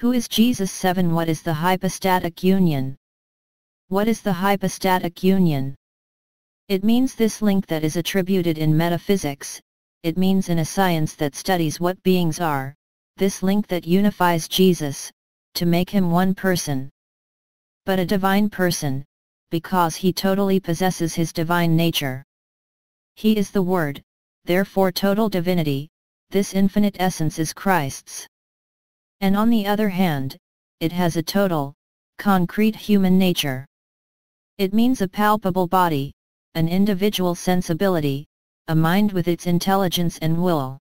Who is Jesus? 7. What is the hypostatic union? What is the hypostatic union? It means this link that is attributed in metaphysics. It means in a science that studies what beings are, this link that unifies Jesus, to make him one person. But a divine person, because he totally possesses his divine nature. He is the Word, therefore total divinity, this infinite essence is Christ's. And on the other hand, it has a total, concrete human nature. It means a palpable body, an individual sensibility, a mind with its intelligence and will.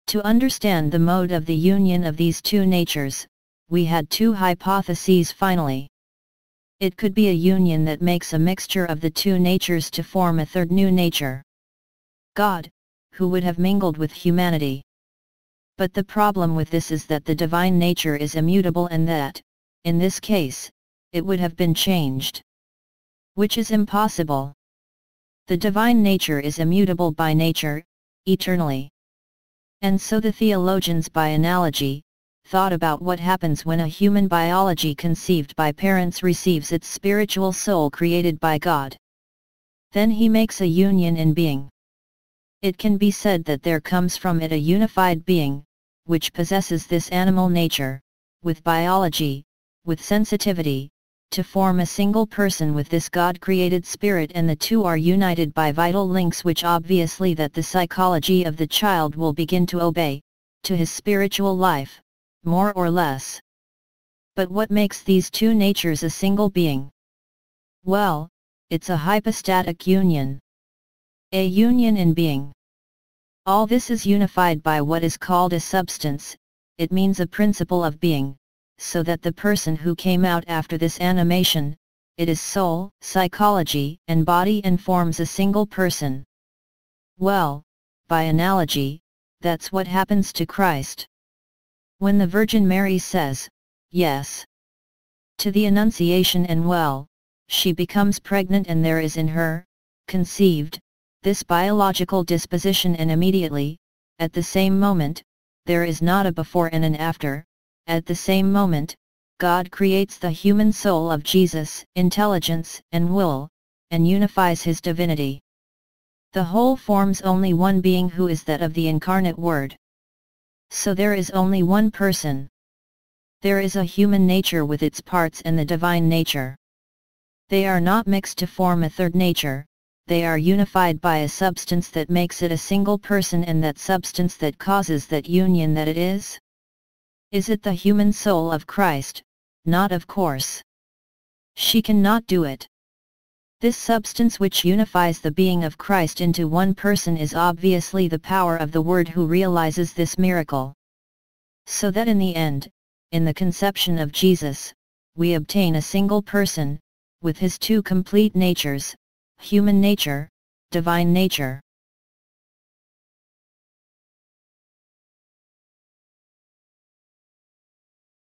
To understand the mode of the union of these two natures, we had two hypotheses finally. It could be a union that makes a mixture of the two natures to form a third new nature. God, who would have mingled with humanity. But the problem with this is that the divine nature is immutable and that, in this case, it would have been changed. Which is impossible. The divine nature is immutable by nature, eternally. And so the theologians by analogy, thought about what happens when a human biology conceived by parents receives its spiritual soul created by God. Then he makes a union in being. It can be said that there comes from it a unified being, which possesses this animal nature, with biology, with sensitivity, to form a single person with this God-created spirit, and the two are united by vital links which obviously that the psychology of the child will begin to obey, to his spiritual life, more or less. But what makes these two natures a single being? Well, it's a hypostatic union. A union in being. All this is unified by what is called a substance, it means a principle of being, so that the person who came out after this animation, it is soul, psychology, and body and forms a single person. Well, by analogy, that's what happens to Christ. When the Virgin Mary says, yes, to the Annunciation and well, she becomes pregnant and there is in her, conceived, this biological disposition, and immediately, at the same moment, there is not a before and an after, at the same moment, God creates the human soul of Jesus, intelligence and will, and unifies his divinity. The whole forms only one being who is that of the incarnate Word. So there is only one person. There is a human nature with its parts and the divine nature. They are not mixed to form a third nature. They are unified by a substance that makes it a single person, and that substance that causes that union that it is? Is it the human soul of Christ? Not of course. She cannot do it. This substance which unifies the being of Christ into one person is obviously the power of the Word who realizes this miracle. So that in the end, in the conception of Jesus, we obtain a single person, with his two complete natures, human nature, divine nature.